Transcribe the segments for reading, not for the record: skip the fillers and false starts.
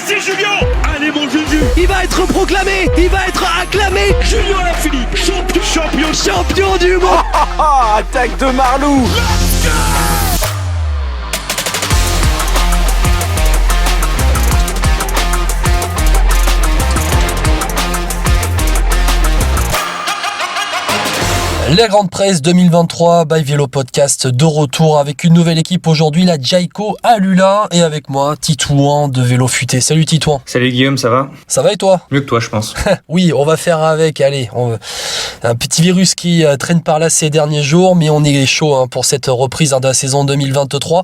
c'est Julien. Allez mon Juju. Il va être proclamé, il va être acclamé. Julien Alaphilippe, champion du monde. Attaque de Marlou. Let's go. La Grande Presse 2023 by Vélo Podcast de retour avec une nouvelle équipe aujourd'hui, la Jayco Alula, et avec moi Titouan de Vélo Futé. Salut Titouan. Salut Guillaume, ça va ? Ça va et toi ? Mieux que toi je pense. Oui, on va faire avec, un petit virus qui traîne par là ces derniers jours, mais on est chaud pour cette reprise de la saison 2023.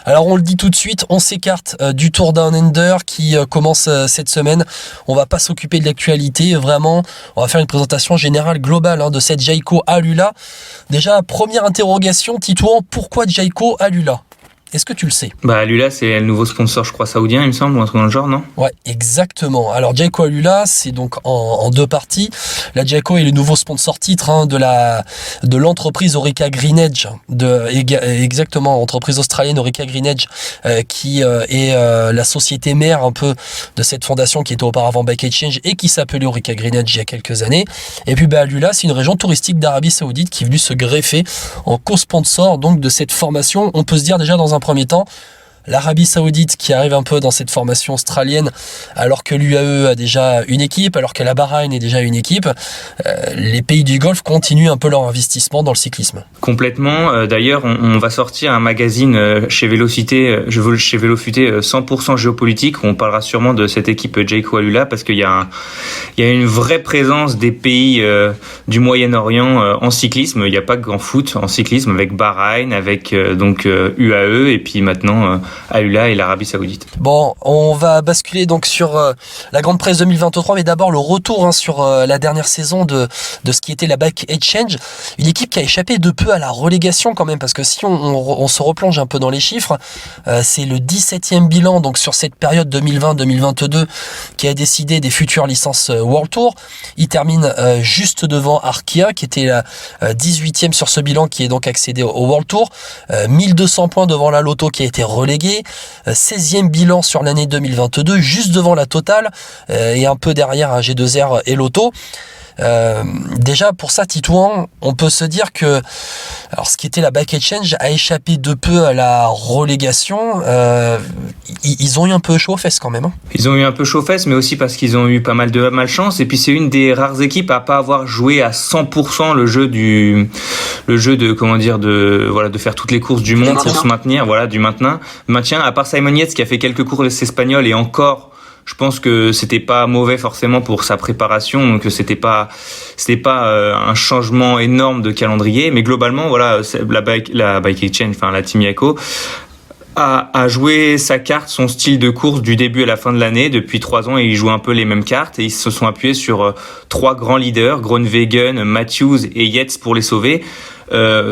Alors on le dit tout de suite, on s'écarte du Tour Down Under qui commence cette semaine. On va pas s'occuper de l'actualité, vraiment, on va faire une présentation générale globale de cette Jayco Alula. Déjà, première interrogation, Titouan, pourquoi Jayco Alula ? Est-ce que tu le sais ? Alula, c'est le nouveau sponsor, je crois, saudien, il me semble, ou un truc dans le genre, non ? Ouais, exactement. Alors, Jayco Alula, c'est donc en deux parties. La Jayco est le nouveau sponsor titre de l'entreprise Orica Green Edge, exactement, entreprise australienne Orica Green Edge, qui est la société mère un peu de cette fondation qui était auparavant Bike Exchange et qui s'appelait Orica Green Edge il y a quelques années. Et puis, Alula, c'est une région touristique d'Arabie Saoudite qui est venue se greffer en co-sponsor donc de cette formation. On peut se dire déjà dans un premier temps, l'Arabie Saoudite qui arrive un peu dans cette formation australienne alors que l'UAE a déjà une équipe, alors que la Bahreïn est déjà une équipe, les pays du Golfe continuent un peu leur investissement dans le cyclisme. Complètement, d'ailleurs on va sortir un magazine chez Vélocité, chez Vélo Futé 100% géopolitique où on parlera sûrement de cette équipe Jayco Alula parce qu'il y a une vraie présence des pays du Moyen-Orient en cyclisme, il n'y a pas qu'en foot, en cyclisme avec Bahreïn, avec UAE et puis maintenant Alula et l'Arabie Saoudite. Bon, on va basculer donc sur la Grande Presse 2023, mais d'abord le retour sur la dernière saison de ce qui était la Bike Exchange, une équipe qui a échappé de peu à la relégation quand même, parce que si on se replonge un peu dans les chiffres, c'est le 17e bilan donc sur cette période 2020-2022 qui a décidé des futures licences World Tour. Il termine juste devant Arkea qui était la 18e sur ce bilan qui est donc accédé au World Tour, 1200 points devant la Lotto qui a été reléguée, 16e bilan sur l'année 2022, juste devant la Total et un peu derrière G2R et Lotto. Déjà pour ça Titouan, on peut se dire que ce qui était la Bike Exchange a échappé de peu à la relégation. Ils ont eu un peu chaud aux fesses quand même. Ils ont eu un peu chaud aux fesses, mais aussi parce qu'ils ont eu pas mal de malchance. Et puis c'est une des rares équipes à pas avoir joué à 100% le jeu de faire toutes les courses du monde pour se maintenir, du maintien. À part Simon Yates qui a fait quelques courses espagnoles et encore. Je pense que c'était pas mauvais forcément pour sa préparation, donc c'était pas un changement énorme de calendrier, mais globalement la Bike Exchange, la Team Jayco a joué sa carte, son style de course du début à la fin de l'année. Depuis 3 ans, ils jouent un peu les mêmes cartes et ils se sont appuyés sur 3 grands leaders, Groenewegen, Matthews et Yates pour les sauver.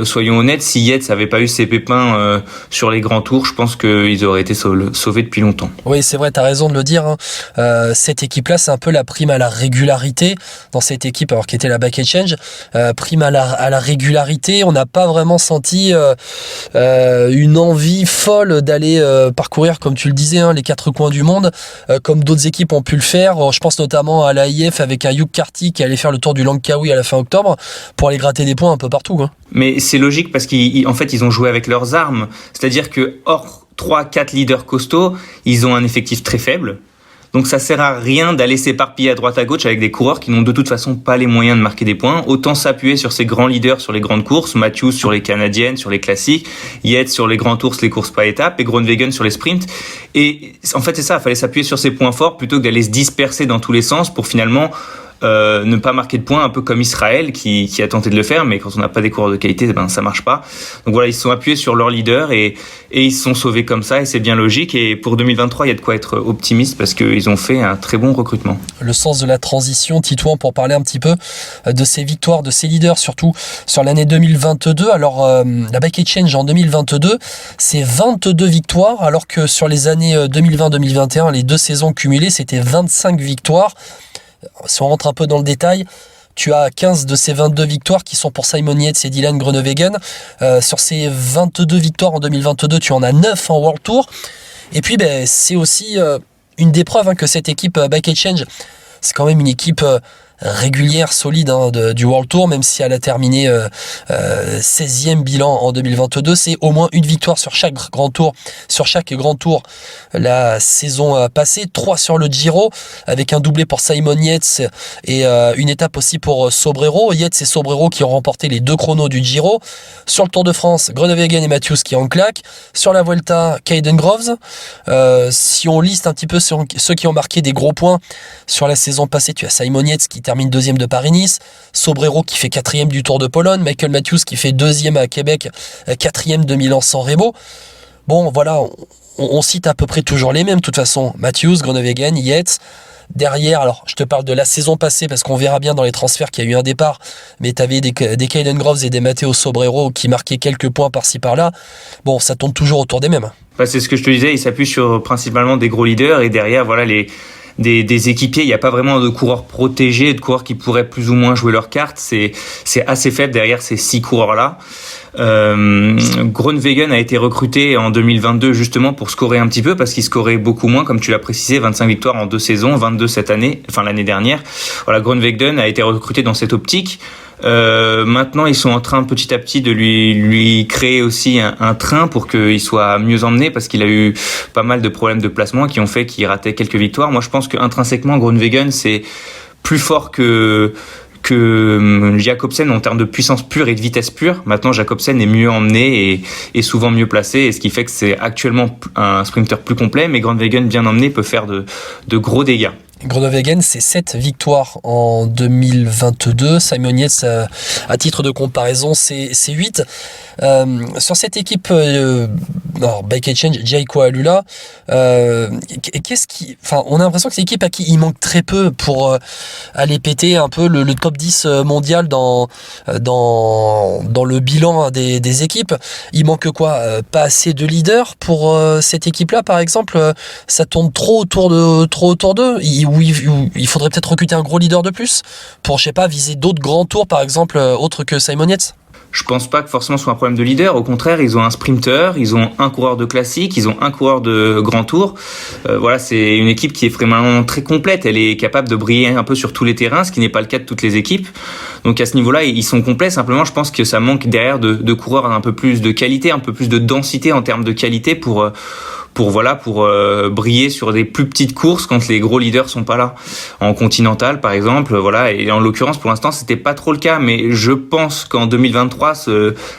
Soyons honnêtes, si Yates n'avait pas eu ses pépins sur les grands tours, je pense qu'ils auraient été sauvés depuis longtemps. Oui, c'est vrai, tu as raison de le dire. Cette équipe-là, c'est un peu la prime à la régularité dans cette équipe, alors qui était la Bike Exchange. Prime à la régularité, on n'a pas vraiment senti une envie folle d'aller parcourir, comme tu le disais, les 4 coins du monde, comme d'autres équipes ont pu le faire. Je pense notamment à l'AIF avec un Hugh Carty qui allait faire le tour du Langkawi à la fin octobre pour aller gratter des points un peu partout. Mais c'est logique parce qu'en fait, ils ont joué avec leurs armes. C'est-à-dire que hors 3-4 leaders costauds, ils ont un effectif très faible. Donc ça sert à rien d'aller s'éparpiller à droite à gauche avec des coureurs qui n'ont de toute façon pas les moyens de marquer des points. Autant s'appuyer sur ces grands leaders sur les grandes courses, Matthews sur les canadiennes, sur les classiques, Yates sur les grands tours, les courses par étapes, et Groenewegen sur les sprints. Et en fait, c'est ça, il fallait s'appuyer sur ces points forts plutôt que d'aller se disperser dans tous les sens pour finalement ne pas marquer de points, un peu comme Israël qui a tenté de le faire, mais quand on n'a pas des coureurs de qualité, ça marche pas. Donc voilà, ils se sont appuyés sur leur leader et ils se sont sauvés comme ça, et c'est bien logique. Et pour 2023, il y a de quoi être optimiste parce qu'ils ont fait un très bon recrutement. Le sens de la transition, Titouan, pour parler un petit peu de ces victoires, de ces leaders, surtout sur l'année 2022. Alors, la Bike Exchange en 2022, c'est 22 victoires, alors que sur les années 2020-2021, les 2 saisons cumulées, c'était 25 victoires. Si on rentre un peu dans le détail, tu as 15 de ces 22 victoires qui sont pour Simon Yates et Dylan Groenewegen. Sur ces 22 victoires en 2022, tu en as 9 en World Tour. Et puis, c'est aussi une des preuves que cette équipe Bike Exchange, c'est quand même une équipe régulière, solide du World Tour, même si elle a terminé 16e bilan en 2022. C'est au moins une victoire sur chaque grand tour la saison passée, 3 sur le Giro, avec un doublé pour Simon Yates et une étape aussi pour Sobrero. Yates et Sobrero qui ont remporté les 2 chronos du Giro. Sur le Tour de France, Groenewegen et Matthews qui en claquent. Sur la Vuelta, Caden Groves. Si on liste un petit peu ceux qui ont marqué des gros points sur la saison passée, tu as Simon Yates qui termine 2e de Paris-Nice, Sobrero qui fait 4e du Tour de Pologne, Michael Matthews qui fait 2e à Québec, 4e de Milan-San Remo. Bon, voilà, on cite à peu près toujours les mêmes, de toute façon. Matthews, Groenewegen, Yates. Derrière, alors je te parle de la saison passée parce qu'on verra bien dans les transferts qu'il y a eu un départ, mais tu avais des Caden Groves et des Matteo Sobrero qui marquaient quelques points par-ci par-là. Bon, ça tourne toujours autour des mêmes. Bah, c'est ce que je te disais, il s'appuie sur principalement des gros leaders et derrière, voilà, des équipiers, il n'y a pas vraiment de coureurs protégés, de coureurs qui pourraient plus ou moins jouer leur carte. C'est assez faible derrière ces 6 coureurs-là. Groenewegen a été recruté en 2022 justement pour scorer un petit peu parce qu'il scorait beaucoup moins, comme tu l'as précisé, 25 victoires en 2 saisons, 22 cette année, enfin l'année dernière. Voilà, Groenewegen a été recruté dans cette optique. Maintenant, ils sont en train petit à petit de lui créer aussi un train pour qu'il soit mieux emmené parce qu'il a eu pas mal de problèmes de placement qui ont fait qu'il ratait quelques victoires. Moi, je pense qu'intrinsèquement, Groenewegen, c'est plus fort que Jacobsen en termes de puissance pure et de vitesse pure. Maintenant, Jacobsen est mieux emmené et souvent mieux placé, et ce qui fait que c'est actuellement un sprinter plus complet, mais Groenewegen bien emmené peut faire de gros dégâts. Groenewegen, c'est 7 victoires en 2022. Simon Yates, à titre de comparaison, c'est 8. Sur cette équipe Bike Exchange, Jayco Alula, on a l'impression que c'est une équipe à qui il manque très peu pour aller péter un peu le top 10 mondial dans le bilan des équipes. Il manque quoi? Pas assez de leaders pour cette équipe-là, par exemple. Ça tourne trop autour d'eux. Il faudrait peut-être recruter un gros leader de plus pour, je sais pas, viser d'autres grands tours, par exemple, autres que Simon Yates. Je pense pas que forcément ce soit un problème de leader. Au contraire, ils ont un sprinter, ils ont un coureur de classique, ils ont un coureur de grand tour. Voilà, c'est une équipe qui est vraiment très complète. Elle est capable de briller un peu sur tous les terrains, ce qui n'est pas le cas de toutes les équipes. Donc à ce niveau-là, ils sont complets. Simplement, je pense que ça manque derrière de coureurs un peu plus de qualité, un peu plus de densité en termes de qualité pour briller sur des plus petites courses quand les gros leaders sont pas là. En continental, par exemple, voilà. Et en l'occurrence, pour l'instant, c'était pas trop le cas, mais je pense qu'en 2023,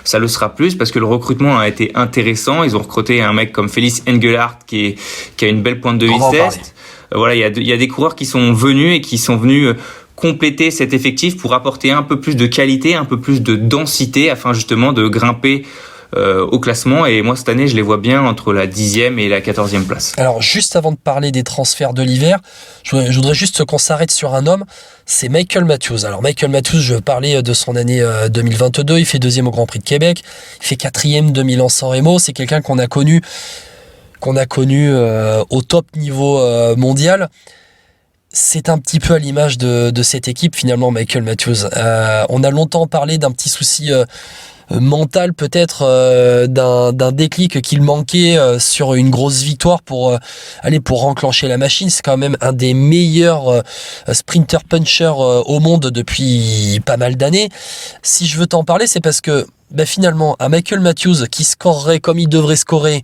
ça le sera plus parce que le recrutement a été intéressant. Ils ont recruté un mec comme Félix Engelhardt qui a une belle pointe de vitesse. Voilà, il y a des coureurs qui sont venus et qui sont venus compléter cet effectif pour apporter un peu plus de qualité, un peu plus de densité afin justement de grimper au classement. Et moi cette année je les vois bien entre la 10e et la 14e place. Alors juste avant de parler des transferts de l'hiver, je voudrais juste qu'on s'arrête sur un homme, c'est Michael Matthews. Alors Michael Matthews, je parlais de son année 2022, il fait 2e au Grand Prix de Québec, il fait 4e de Milan-San Remo. C'est quelqu'un qu'on a connu au top niveau mondial. C'est un petit peu à l'image de cette équipe finalement, Michael Matthews. On a longtemps parlé d'un petit souci mental peut-être, d'un déclic qu'il manquait sur une grosse victoire pour enclencher la machine. C'est quand même un des meilleurs sprinter punchers au monde depuis pas mal d'années. Si je veux t'en parler, c'est parce que finalement un Michael Matthews qui scorerait comme il devrait scorer,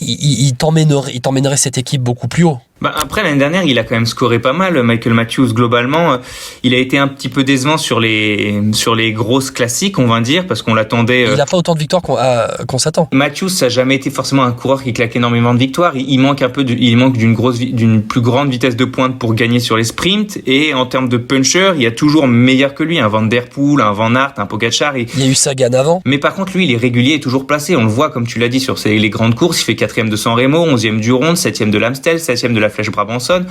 il t'emmènerait cette équipe beaucoup plus haut. Après, l'année dernière, il a quand même scoré pas mal, Michael Matthews, globalement. Il a été un petit peu décevant sur les grosses classiques, on va dire, parce qu'on l'attendait. Il n'a pas autant de victoires qu'on s'attend. Matthews, ça n'a jamais été forcément un coureur qui claque énormément de victoires. Il manque d'une plus grande vitesse de pointe pour gagner sur les sprints. Et en termes de puncher, il y a toujours meilleur que lui. Un Van Der Poel, un Van Aert, un Pogacar. Il y a eu Sagan avant. Mais par contre, lui, il est régulier et toujours placé. On le voit, comme tu l'as dit, sur les grandes courses. Il fait 4e de San Remo, 11e du Ronde, 7e de l'Amstel, 7e de la Flèche Brabançonne.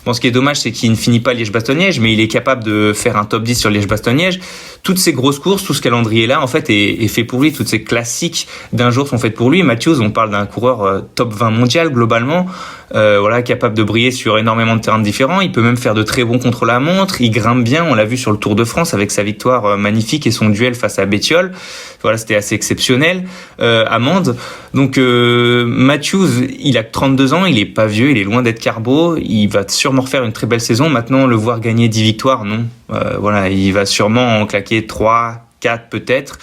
Bon, ce qui est dommage, c'est qu'il ne finit pas Liège-Bastogne-Liège, mais il est capable de faire un top 10 sur Liège-Bastogne-Liège. Toutes ces grosses courses, tout ce calendrier-là, en fait, est fait pour lui. Toutes ces classiques d'un jour sont faites pour lui. Matthews, on parle d'un coureur top 20 mondial, globalement. voilà, capable de briller sur énormément de terrains différents. Il peut même faire de très bons contre-la-montre. Il grimpe bien, on l'a vu sur le Tour de France avec sa victoire magnifique et son duel face à Bettiol. Voilà, c'était assez exceptionnel. Amande. Donc Matthews, il a 32 ans, il est pas vieux, il est loin d'être carbo. Il va sûrement refaire une très belle saison. Maintenant, le voir gagner 10 victoires, non. Voilà, il va sûrement en claquer 3, 4 peut-être.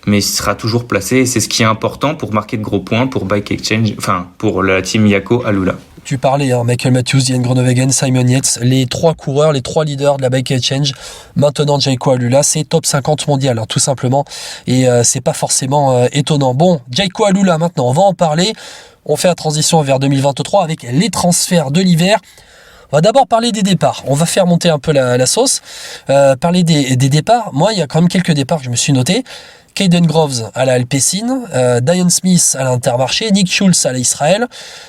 Mais il sera toujours placé et c'est ce qui est important pour marquer de gros points pour Bike Exchange, enfin pour la team Yako Alula. Tu parlais, Michael Matthews, Jan Groenewegen, Simon Yates, les 3 coureurs, les 3 leaders de la Bike Exchange. Maintenant, Jayco Alula, c'est top 50 mondial, tout simplement. Et c'est pas forcément étonnant. Bon, Jayco Alula, maintenant, on va en parler. On fait la transition vers 2023 avec les transferts de l'hiver. On va d'abord parler des départs. On va faire monter un peu la sauce. Parler des départs. Moi, il y a quand même quelques départs que je me suis noté. Caden Groves à la Alpecin, Diane Smith à l'Intermarché, Nick Schulz à l'Israël.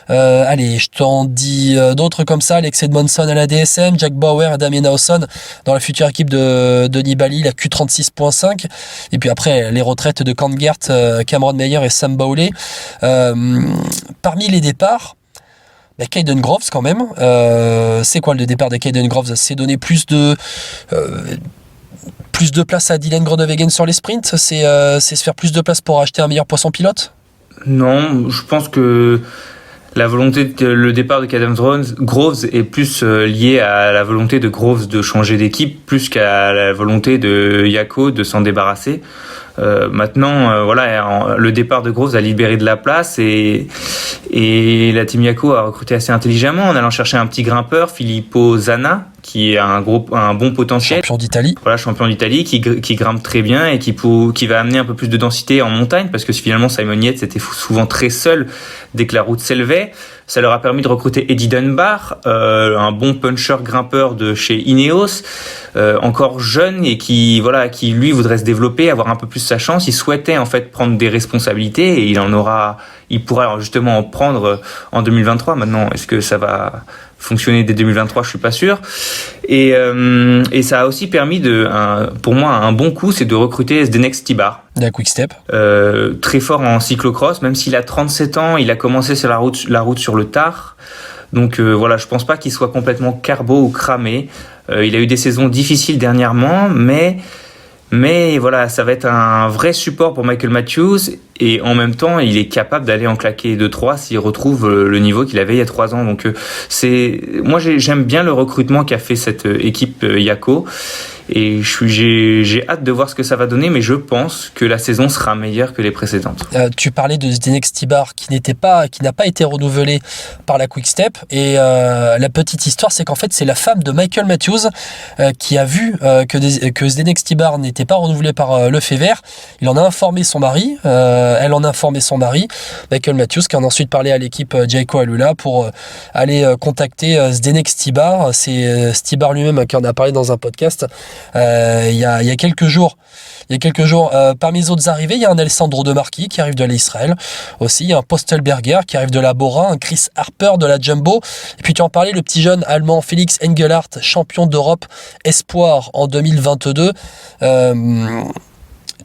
Allez, je t'en dis d'autres comme ça. Alex Edmondson à la DSM, Jack Bauer et Damien Hawson dans la future équipe de Nibali, la Q36.5. Et puis après, les retraites de Kangert, Cameron Meyer et Sam Bowley. Parmi les départs, Caden Groves quand même. C'est quoi le départ de Caden Groves? C'est donner plus de place à Dylan Groenewegen sur les sprints, c'est se faire plus de place pour acheter un meilleur poisson pilote? Non, je pense que le départ de Caden Groves est plus lié à la volonté de Groves de changer d'équipe, plus qu'à la volonté de Yako de s'en débarrasser. Maintenant, voilà, le départ de Groves a libéré de la place et la team Yako a recruté assez intelligemment en allant chercher un petit grimpeur, Filippo Zana, qui a un bon potentiel. Champion d'Italie. Voilà, champion d'Italie, qui grimpe très bien et qui va amener un peu plus de densité en montagne, parce que finalement Simon Yates était souvent très seul dès que la route s'élevait. Ça leur a permis de recruter Eddie Dunbar, un bon puncher grimpeur de chez Ineos, encore jeune et qui lui voudrait se développer, avoir un peu plus sa chance. Il souhaitait en fait prendre des responsabilités et il pourra justement en prendre en 2023. Maintenant, est-ce que ça va fonctionner dès 2023, je suis pas sûr. Et ça a aussi permis pour moi, un bon coup, c'est de recruter Zdenek Stibar. De la Quick Step. Très fort en cyclocross, même s'il a 37 ans, il a commencé sur la route sur le tard. Donc voilà, je pense pas qu'il soit complètement carbo ou cramé. Il a eu des saisons difficiles dernièrement, mais voilà, ça va être un vrai support pour Michael Matthews et en même temps, il est capable d'aller en claquer 2-3 s'il retrouve le niveau qu'il avait il y a 3 ans. Donc moi j'aime bien le recrutement qu'a fait cette équipe Yako et j'ai hâte de voir ce que ça va donner, mais je pense que la saison sera meilleure que les précédentes. Tu parlais de Zdenek Stibar qui n'a pas été renouvelé par la Quick Step et la petite histoire, c'est qu'en fait c'est la femme de Michael Matthews qui a vu que Zdenek Stibar n'était pas renouvelé par Lefebvre. Il en a informé son mari, elle en a informé son mari, Michael Matthews, qui en a ensuite parlé à l'équipe Jayco Alula pour aller contacter Zdenek Stibar. C'est Stibar lui-même qui en a parlé dans un podcast il y a quelques jours. Parmi les autres arrivés, il y a un Alessandro De Marchi qui arrive de l'Israël aussi, il y a un Postelberger qui arrive de la Bora, un Chris Harper de la Jumbo, et puis tu en parlais, le petit jeune allemand Félix Engelhardt, champion d'Europe espoir en 2022.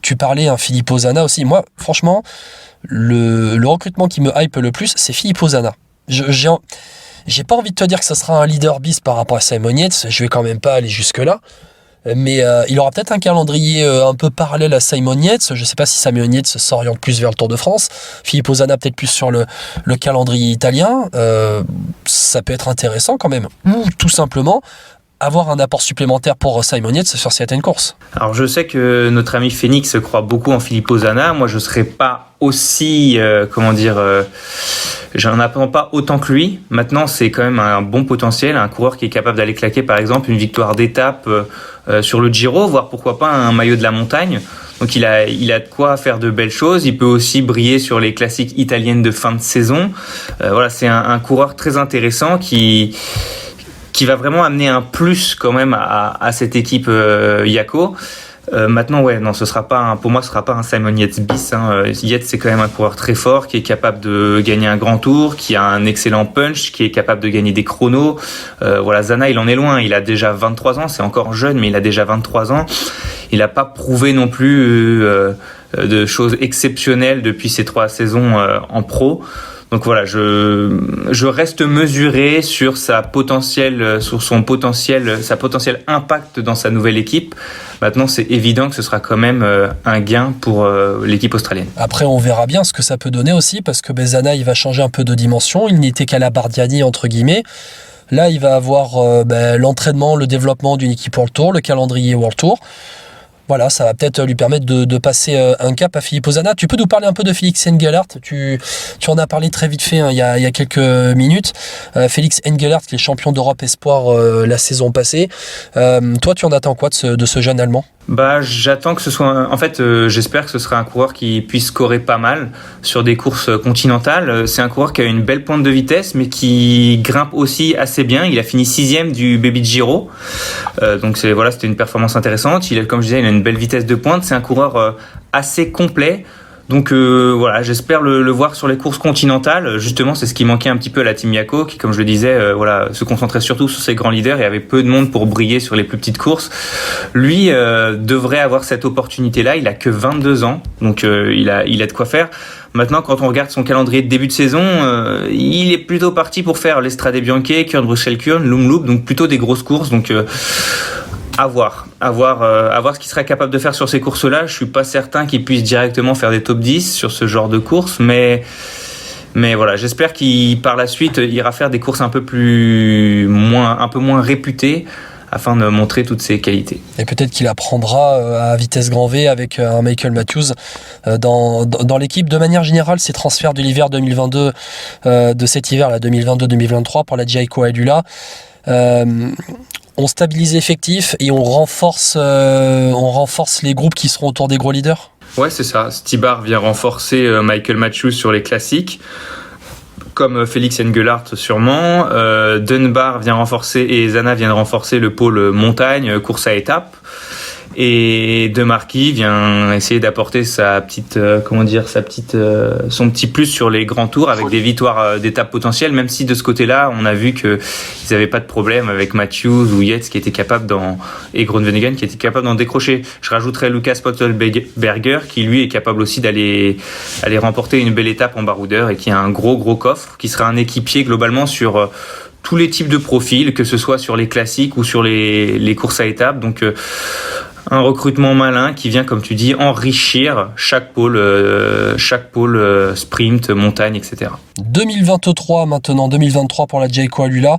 Tu parlais Filippo Zana aussi. Moi, franchement, le recrutement qui me hype le plus, c'est Filippo Zana. J'ai pas envie de te dire que ce sera un leader bis par rapport à Simon Yates, je vais quand même pas aller jusque-là. Mais il aura peut-être un calendrier un peu parallèle à Simon Yates. Je ne sais pas si Simon Yates s'oriente plus vers le Tour de France. Filippo Zana peut-être plus sur le calendrier italien. Ça peut être intéressant quand même. Ou tout simplement avoir un apport supplémentaire pour Simon Yates sur certaines courses. Alors je sais que notre ami Phoenix croit beaucoup en Filippo Zana. Moi je ne serais pas aussi, j'en attends pas autant que lui. Maintenant c'est quand même un bon potentiel, un coureur qui est capable d'aller claquer par exemple une victoire d'étape sur le Giro, voire pourquoi pas un maillot de la montagne. Donc il a de quoi faire de belles choses. Il peut aussi briller sur les classiques italiennes de fin de saison. Voilà, c'est un coureur très intéressant qui va vraiment amener un plus quand même à cette équipe Yako. Maintenant, pour moi, ce sera pas un Simon Yates bis. Yates, c'est quand même un coureur très fort qui est capable de gagner un grand tour, qui a un excellent punch, qui est capable de gagner des chronos. Zana, il en est loin. Il a déjà 23 ans. C'est encore jeune, mais il a déjà 23 ans. Il n'a pas prouvé non plus de choses exceptionnelles depuis ses 3 saisons en pro. Donc voilà, je reste mesuré sur sa potentielle impact dans sa nouvelle équipe. Maintenant, c'est évident que ce sera quand même un gain pour l'équipe australienne. Après, on verra bien ce que ça peut donner aussi, parce que Zana, il va changer un peu de dimension. Il n'était qu'à la Bardiani, entre guillemets. Là, il va avoir l'entraînement, le développement d'une équipe World Tour, le calendrier World Tour. Voilà, ça va peut-être lui permettre de passer un cap à Filippo Zana. Tu peux nous parler un peu de Félix Engelhardt? Tu en as parlé très vite fait il y a quelques minutes. Félix Engelhardt, qui est champion d'Europe Espoir la saison passée. Toi, tu en attends quoi de ce jeune Allemand? J'attends que ce soit... j'espère que ce sera un coureur qui puisse scorer pas mal sur des courses continentales. C'est un coureur qui a une belle pointe de vitesse, mais qui grimpe aussi assez bien. Il a fini 6e du Baby Giro. Donc c'était une performance intéressante. Comme je disais, il a une belle vitesse de pointe. C'est un coureur assez complet. Donc j'espère le voir sur les courses continentales. Justement, c'est ce qui manquait un petit peu à la Team Yako, qui, comme je le disais, se concentrait surtout sur ses grands leaders et avait peu de monde pour briller sur les plus petites courses. Lui devrait avoir cette opportunité-là. Il a que 22 ans, donc il a de quoi faire. Maintenant, quand on regarde son calendrier de début de saison, il est plutôt parti pour faire l'Estrade Bianche, Kuurne-Bruxelles-Kuurne, Loom-Loop, donc plutôt des grosses courses. Donc à voir ce qu'il sera capable de faire sur ces courses-là. Je suis pas certain qu'il puisse directement faire des top 10 sur ce genre de courses, mais voilà, j'espère qu'il par la suite ira faire des courses un peu moins réputées, afin de montrer toutes ses qualités. Et peut-être qu'il apprendra à vitesse grand V avec un Michael Matthews dans l'équipe. De manière générale, ces transferts de l'hiver 2022, de cet hiver là 2022-2023 pour la Jayco Alula, on stabilise l'effectif et on renforce les groupes qui seront autour des gros leaders. Ouais, c'est ça. Stybar vient renforcer Michael Matthews sur les classiques, comme Félix Engelhardt sûrement. Dunbar vient renforcer et Zana vient renforcer le pôle montagne, course à étapes. Et De Marquis vient essayer d'apporter son petit plus sur les grands tours avec des victoires d'étapes potentielles, même si de ce côté-là, on a vu qu'ils n'avaient pas de problème avec Matthews ou Yates qui était capable et Groenewegen qui était capable d'en décrocher. Je rajouterais Lucas Pottelberger qui lui est capable aussi d'aller remporter une belle étape en baroudeur et qui a un gros coffre, qui sera un équipier globalement sur tous les types de profils, que ce soit sur les classiques ou sur les courses à étapes. Donc un recrutement malin qui vient, comme tu dis, enrichir chaque pôle sprint, montagne, etc. 2023 maintenant, 2023 pour la Jayco Alula.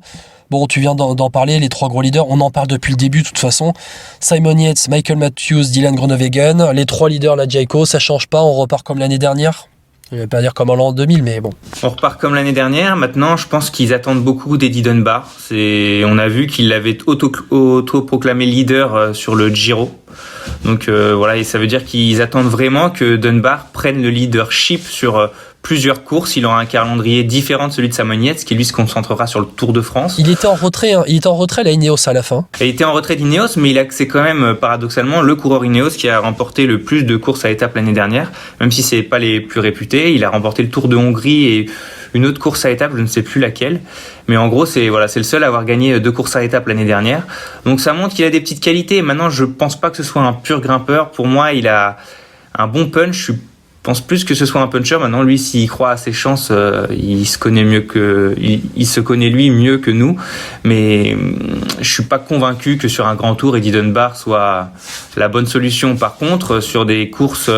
Bon, tu viens d'en parler, les trois gros leaders, on en parle depuis le début de toute façon. Simon Yates, Michael Matthews, Dylan Groenewegen, les trois leaders la Jayco, ça change pas, on repart comme l'année dernière. Je vais pas dire comme en l'an 2000, mais bon. On repart comme l'année dernière. Maintenant, je pense qu'ils attendent beaucoup d'Eddie Dunbar. On a vu qu'il l'avait auto-proclamé leader sur le Giro. Donc et ça veut dire qu'ils attendent vraiment que Dunbar prenne le leadership sur plusieurs courses. Il aura un calendrier différent de celui de Simon Yates, qui lui se concentrera sur le Tour de France. Il était en retrait la Ineos à la fin. Il était en retrait d'Ineos, mais c'est quand même paradoxalement le coureur Ineos qui a remporté le plus de courses à étapes l'année dernière, même si c'est pas les plus réputés. Il a remporté le Tour de Hongrie et une autre course à étapes, je ne sais plus laquelle. Mais en gros, c'est le seul à avoir gagné 2 courses à étapes l'année dernière. Donc ça montre qu'il a des petites qualités. Maintenant, je pense pas que ce soit un pur grimpeur. Pour moi, il a un bon punch. Je pense plus que ce soit un puncher. Maintenant, lui, s'il croit à ses chances, il se connaît mieux il se connaît lui mieux que nous. Mais je suis pas convaincu que sur un grand tour, Eddie Dunbar soit la bonne solution. Par contre, sur des courses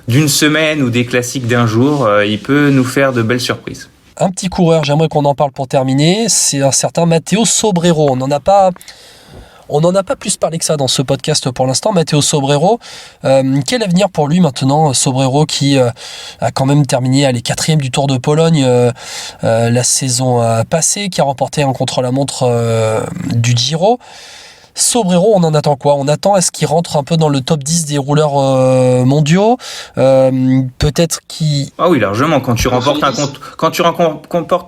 d'une semaine ou des classiques d'un jour, il peut nous faire de belles surprises. Un petit coureur, j'aimerais qu'on en parle pour terminer, c'est un certain Matteo Sobrero. On n'en a pas plus parlé que ça dans ce podcast pour l'instant. Matteo Sobrero, quel avenir pour lui maintenant? Sobrero qui a quand même terminé 4e du Tour de Pologne la saison passée, qui a remporté un contre-la-montre du Giro. Sobrero, on en attend quoi? On attend, est-ce qu'il rentre un peu dans le top 10 des rouleurs mondiaux? Peut-être qu'il... Ah oui, largement. Quand tu remportes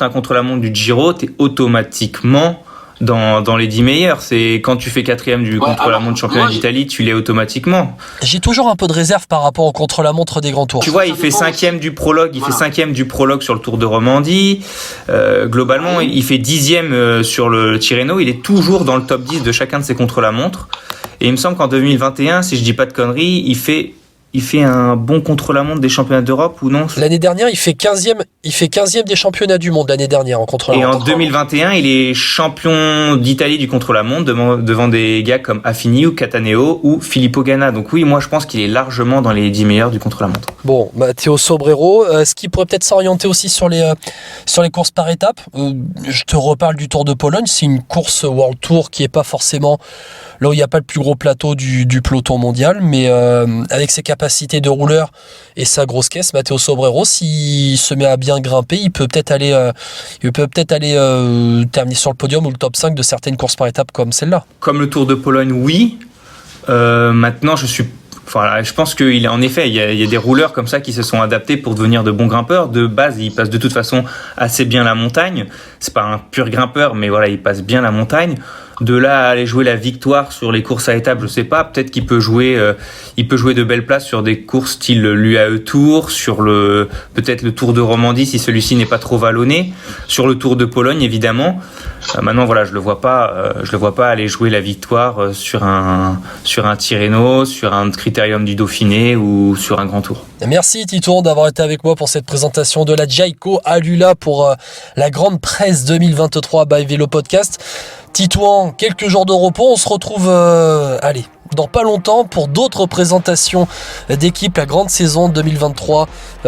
un contre-la-montre du Giro, t'es automatiquement dans les 10 meilleurs. C'est quand tu fais 4e du contre-la-montre championnat d'Italie, tu l'es automatiquement. J'ai toujours un peu de réserve par rapport au contre-la-montre des grands tours. Tu vois, il fait 5e du prologue, fait 5e du prologue sur le Tour de Romandie. Globalement, il fait 10e sur le Tirreno. Il est toujours dans le top 10 de chacun de ses contre-la-montre. Et il me semble qu'en 2021, si je dis pas de conneries, il fait il fait un bon contre-la-montre des championnats d'Europe ou non? L'année dernière, il fait 15e des championnats du monde l'année dernière en contre-la-montre. Et en 2021, il est champion d'Italie du contre-la-montre devant des gars comme Affini ou Cataneo ou Filippo Ganna. Donc oui, moi je pense qu'il est largement dans les 10 meilleurs du contre-la-montre. Bon, Matteo Sobrero, est-ce qu'il pourrait peut-être s'orienter aussi sur les courses par étapes? Je te reparle du Tour de Pologne, c'est une course World Tour qui est pas forcément là où il n'y a pas le plus gros plateau du peloton mondial, mais avec ses capacités de rouleur et sa grosse caisse, Matteo Sobrero, s'il se met à bien grimper, il peut peut-être aller terminer sur le podium ou le top 5 de certaines courses par étapes comme celle-là. Comme le Tour de Pologne, oui. Maintenant, je pense qu'en effet, il y a des rouleurs comme ça qui se sont adaptés pour devenir de bons grimpeurs. De base, ils passent de toute façon assez bien la montagne. C'est pas un pur grimpeur, mais voilà, il passe bien la montagne. De là à aller jouer la victoire sur les courses à étapes, je sais pas. Peut-être qu'il peut jouer de belles places sur des courses style l'UAE Tour, sur peut-être le Tour de Romandie si celui-ci n'est pas trop vallonné, sur le Tour de Pologne évidemment. Maintenant voilà, je le vois pas aller jouer la victoire sur un Tirreno, sur un Critérium du Dauphiné ou sur un Grand Tour. Merci Titouan d'avoir été avec moi pour cette présentation de la Jayco Alula pour la Grande Presse 2023 by Vélo Podcast. Titouan, quelques jours de repos, on se retrouve dans pas longtemps pour d'autres présentations d'équipes. La grande saison 2023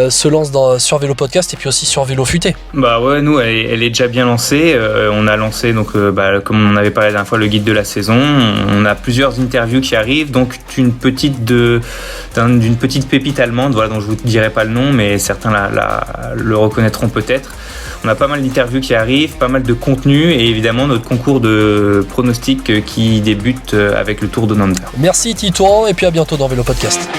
se lance sur Vélo Podcast et puis aussi sur Vélo Futé. Bah ouais, nous elle est déjà bien lancée. On a lancé donc comme on avait parlé la dernière fois le guide de la saison. On a plusieurs interviews qui arrivent, donc d'une petite pépite allemande, voilà, dont je vous dirai pas le nom, mais certains le reconnaîtront peut-être. On a pas mal d'interviews qui arrivent, pas mal de contenu et évidemment notre concours de pronostics qui débute avec le Tour de Nanda. Merci Titouan et puis à bientôt dans Vélo Podcast.